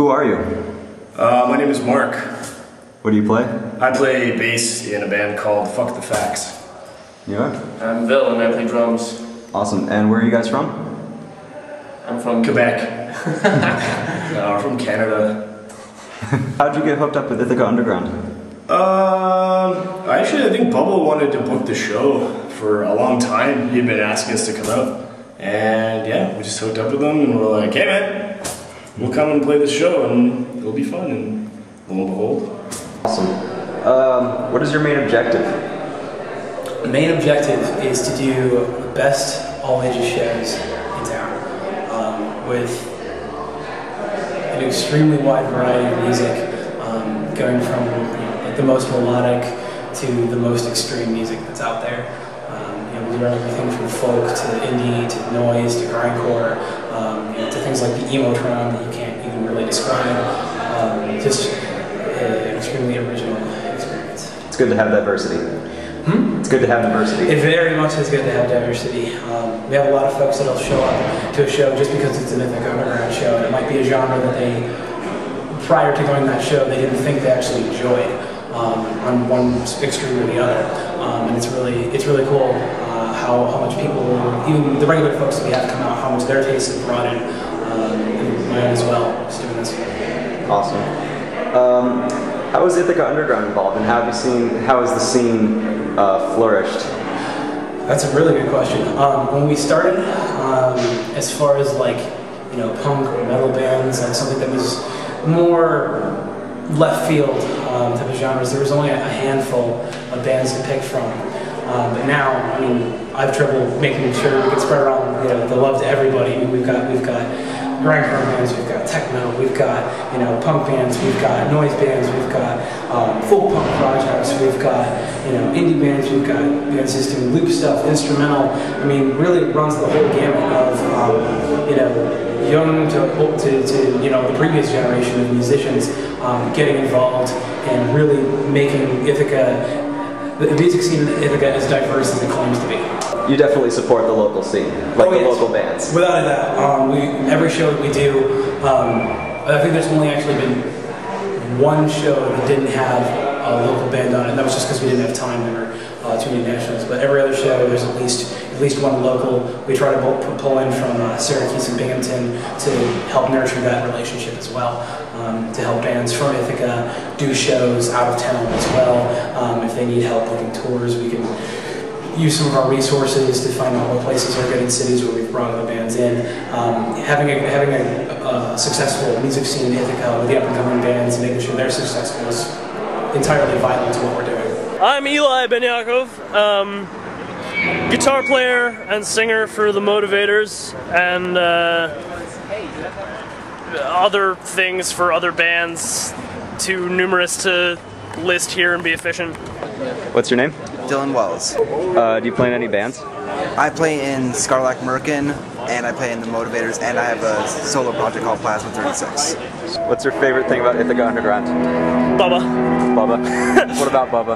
who are you? My name is Mark. What do you play? I play bass in a band called Fuck the Facts. You are? I'm Bill and I play drums. Awesome. And where are you guys from? I'm from Quebec. No, we're from Canada. How'd you get hooked up with Ithaca Underground? Actually, I think Bubba wanted to book the show for a long time. He'd been asking us to come out. And yeah, we just hooked up with him and we're like, hey man, we'll come and play the show and it'll be fun. And lo and behold. Awesome. What is your main objective? The main objective is to do the best all-ages shows in town with an extremely wide variety of music, going from like the most melodic to the most extreme music that's out there. We run everything from folk to indie to noise to grindcore to things like the emotron that you can't even really describe. Just an extremely original experience. It's good to have diversity. It's good to have diversity. It very much is good to have diversity. We have a lot of folks that'll show up to a show just because it's an Ithaca Underground show. And it might be a genre that they, prior to going to that show, they didn't think they actually enjoyed on one extreme or the other. And it's really cool how much people, even the regular folks that we have come out, how much their tastes have brought in, and mine as well, just doing this. Awesome. How is Ithaca Underground involved, and how has the scene flourished? That's a really good question. When we started, as far as like, punk or metal bands, and something that was more left field type of genres, there was only a handful of bands to pick from. But now, I mean, I have trouble making sure we can spread around, the love to everybody. I mean, we've got grindcore bands, we've got techno, we've got punk bands, we've got noise bands, we've got folk punk projects, we've got indie bands, we've got bands just doing loop stuff, instrumental. I mean, really it runs the whole gamut of young to the previous generation of musicians getting involved and really making Ithaca. The music scene in Ithaca is diverse as it claims to be. You definitely support the local scene, like the local bands. Without a doubt. Every show that we do, I think there's only actually been one show that didn't have a local band on it, and that was just because we didn't have time. There were too many nationals. But every other show, there's at least one local. We try to pull in from Syracuse and Binghamton to help nurture that relationship as well. To help bands from Ithaca do shows out of town as well. If they need help booking tours, we can use some of our resources to find out what places are good in cities where we've brought other bands in. Having a successful music scene in Ithaca with the up-and-coming bands and making sure they're successful is entirely vital to what we're doing. I'm Eli Ben-Yakov, guitar player and singer for the Motivators, and other things for other bands, too numerous to list here and be efficient. What's your name? Dylan Wells. Do you play in any bands? I play in Scarlac Merkin, and I play in the Motivators, and I have a solo project called Plasma 36. What's your favorite thing about Ithaca Underground? Bubba. Bubba? What about Bubba?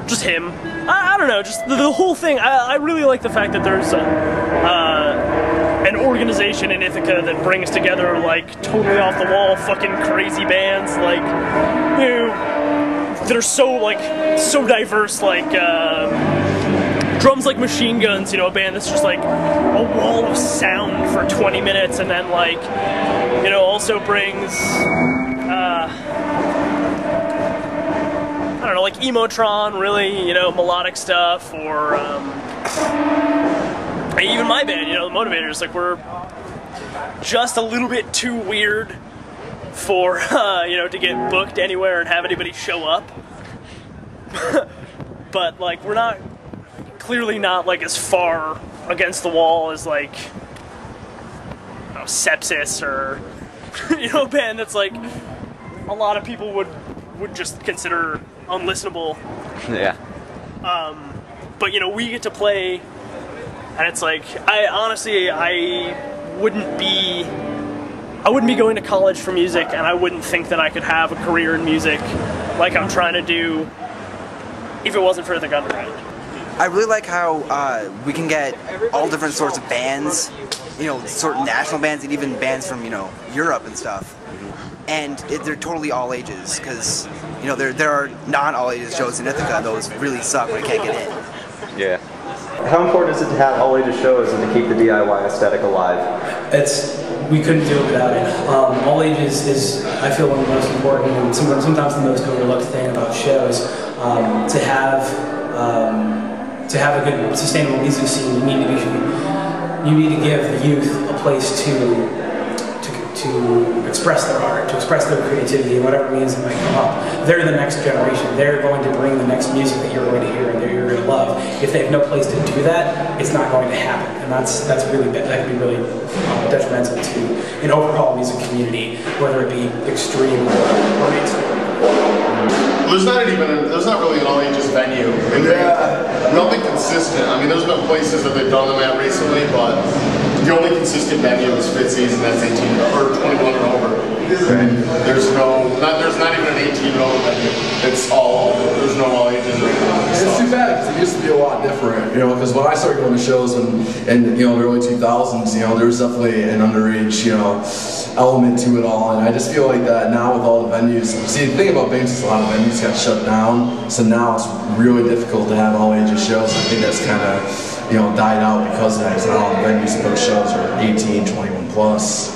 Just him. I don't know, just the whole thing. I really like the fact that there's an organization in Ithaca that brings together like totally off the wall fucking crazy bands like that are so diverse, like Drums Like Machine Guns, a band that's just like a wall of sound for 20 minutes and then like also brings I don't know, like Emotron, really, melodic stuff, or even my band, the Motivators, like we're just a little bit too weird for, to get booked anywhere and have anybody show up. But like we're clearly not like as far against the wall as like, Sepsis or, a band that's like a lot of people would just consider unlistenable. Yeah. But we get to play, and it's like I wouldn't be going to college for music, and I wouldn't think that I could have a career in music like I'm trying to do if it wasn't for the Underground. I really like how we can get all different sorts of bands certain national bands and even bands from Europe and stuff. And they're totally all ages because there are non-all ages shows in Ithaca. Those really suck when I can't get in. Yeah. How important is it to have all ages shows and to keep the DIY aesthetic alive? We couldn't do it without it. All ages is, I feel, one of the most important and sometimes the most overlooked thing about shows. To have a good sustainable music scene, you need to give the youth a place to express their art, to express their creativity in whatever means it might come up. They're the next generation. They're going to bring the next music that you're going to hear and that you're going to love. If they have no place to do that, it's not going to happen. And that's really bad. That can be really detrimental to an overall music community, whether it be extreme or mainstream. There's not really an all ages venue. Nothing consistent. I mean, there's been places that they've done them at recently, but the only consistent venue is Fitzy's, and that's 18 or 21 and over. There's not even an 18 and over venue. There's no all ages. It's too bad because it used to be a lot different, because when I started going to shows in the early 2000s, there was definitely an underage, element to it all, and I just feel like that now with all the venues. See, the thing about Banks is a lot of venues got shut down, so now it's really difficult to have all ages shows. I think that's kind of, died out because of that, because now all the venues book shows are 18, 21 plus.